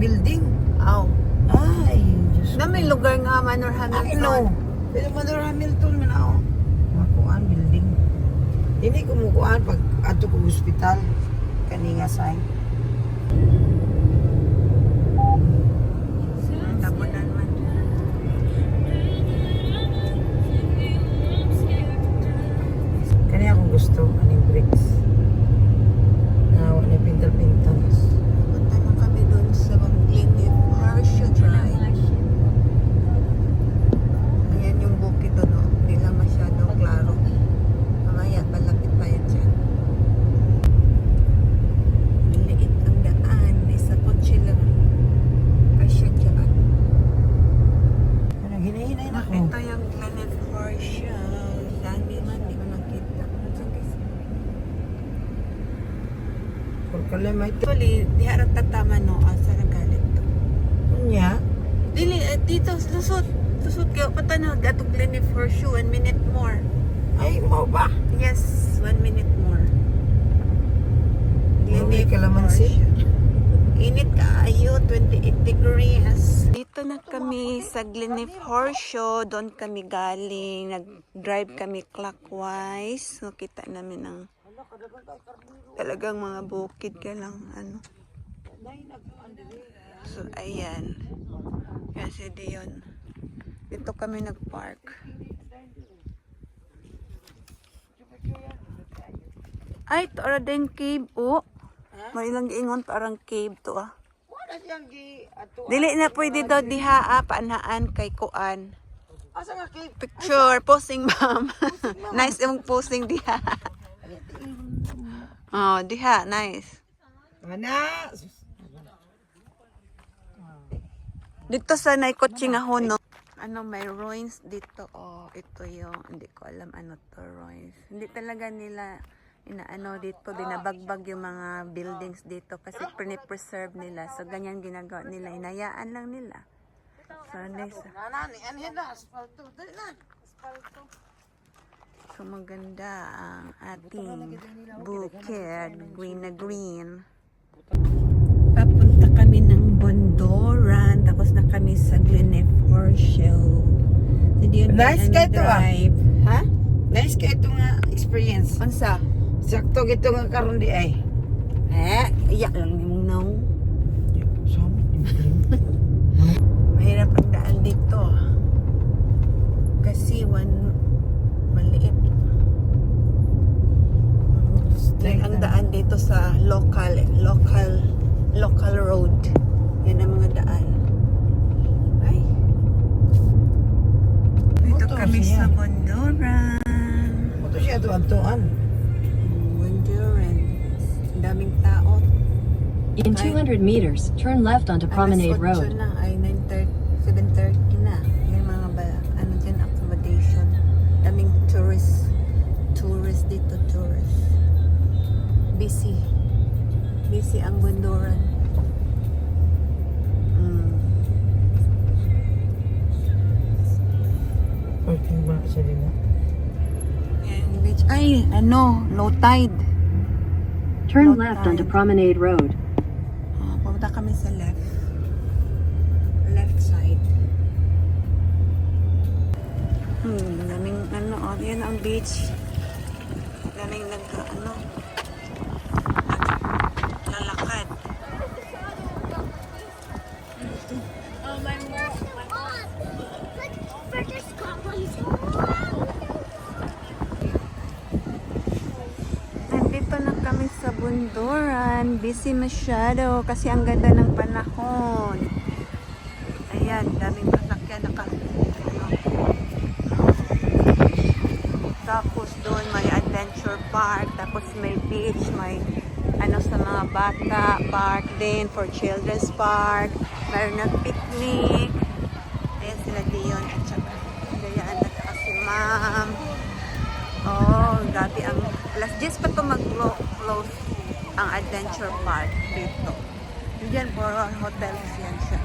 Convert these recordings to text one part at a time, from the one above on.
building. Aw. Ay, Diyos Na may ko. lugar nga Manor Hamilton. I know. Pero Manor Hamilton man ako. Makuan building. Hindi ko mukuan pag ato ko hospital. Kaninga sign. Tabunan man. Kani akong gusto. Aning bricks. Nawa niya pintal-pintal. Punta na kami doon sa Glenleaf Harsha Drive. Ayan yung bukid doon, no? Hindi lang masyado klaro. Mamaya, palapit pa yan dyan. Maliit ang daan. Isa kotse lang. Kasya dyan. Ano, hinahinay na ako. Ito yung Glenleaf Harsha. Dami man, di ko nakita. Kung kalay may Actually, di harap tatama, no? Asa na galit to. niya. Dili, dito, susot. Susot kayo. Patanaw, gato Glenleaf Horseshoe. 1 minute more. Ay, mau ba? Yes, 1 minute more. May kalamansi. Init kaayo, 28 degrees. Dito na kami sa Glenleaf Horseshoe. Doon kami galing. Nag-drive kami clockwise. So, kita namin ang talagang mga bukid ka lang. Ano. So, ayan. Kasi diyon. Dito kami nag-park. Ay, ito din cave, oh. May ilang giingon parang cave to, ah. Wala siyang gi ato. Dili na pwede daw diha, ah, paanhaan kay kuan. Asa nga cave? Picture, posing, ma'am. Nice yung posing diha. Oh, diha, nice. Ana. Dito sa naikotse nga hono. Ano, may ruins dito. Oh, ito yung, hindi ko alam ano to, ruins. Hindi talaga nila, inaano dito, binabagbag yung mga buildings dito kasi preserve nila. So, ganyan ginagawa nila. Inayaan lang nila. So, nice. Nana, ni anhin na asfalto. Dali na. Asfalto. So, maganda ang ating bukid. Green na green. Papunta kami ng Bondoran. Tapos na kami sa Glenleaf Horseshoe. So, Nice kayo to, ah. drive. Ha? Nice kay ito nga experience. Unsa? Sakto gito nga karon di ay. Iyak lang ni mong naw. Sama Mahirap ang daan dito. Kasi maliit. Like ang daan dito sa local road. Yan ang mga daan. Ay. Dito Motor kami siya. sa Bondoran. Moto siya tuan-tuan. Bondoran. Ang daming tao. In 200 meters, turn left onto Promenade Alas 8 Road. na, ay 7:30 na. Yung mga ano dyan, accommodation. Daming tourist dito, tourist. Busy ang Bondoran. Parking ba siya din na? Yan, beach. Ay, ano, low tide. Turn Low left tide. onto Promenade Road. Pumunta kami sa left side. Daming ano, oh, yan ang beach. Daming lalakad. Nandito na kami sa Bondoran. Busy masyado kasi ang ganda ng panahon. Ayan, daming sasakyan Tapos doon may adventure park, tapos may beach, may ano sa mga bata, park din for children's park. Mayroon ng picnic. Ayan sila Dion at saka Gayaan at saka si Ma'am. Oh, gabi ang alas 10 pa ito mag-close ang adventure park dito. Diyan for hotels yan siya.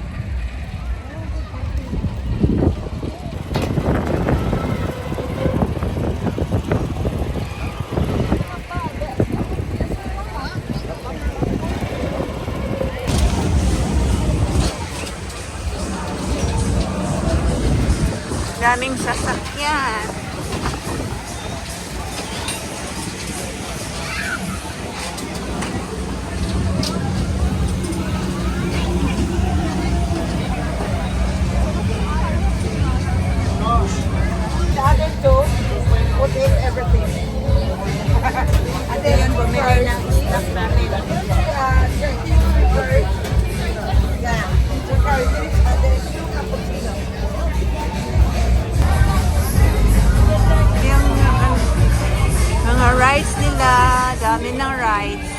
dami ng rides.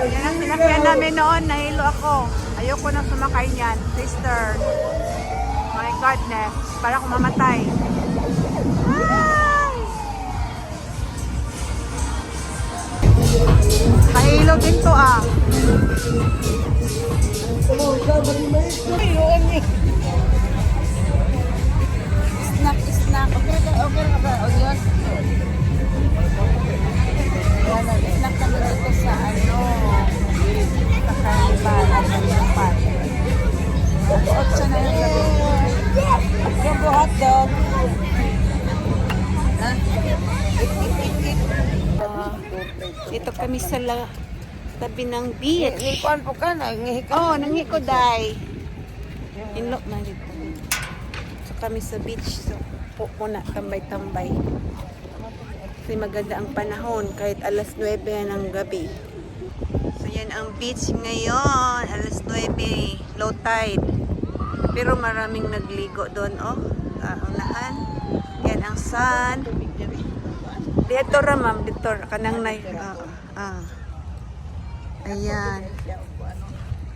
Yan ang sinakyan namin noon, nahilo ako. Ayoko na sumakay niyan, sister. My goodness, para akong mamatay. Ay! Nahilo din to ah. Snack. Okay ka ba? O yun? Yan, snack kami dito sa sa Carnival, sa park. 8 na yung gabi. Jumbo hotdog. Dito kami sa tabi ng beach. Ngikuan po ka na, ngihika. Oh, nangikoday. Inlo na dito. So kami sa beach. So muna tambay-tambay. Kasi maganda ang panahon kahit alas 9 ng gabi. So yan ang beach ngayon. Alas 9. Low tide. Pero maraming nagligo doon. Oh, unahan. Yan ang sun. Dito ra ma'am. Dito kanang nay. Ayan.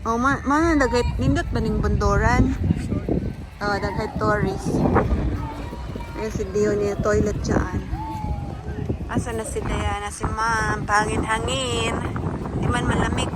Oh, mana dagay nindot ba ning bundoran? Oh, dagay tourist. Ayun si Dio niya toilet dyan. Asa na si Diana, si ma'am, pangin hangin. Di man malamig.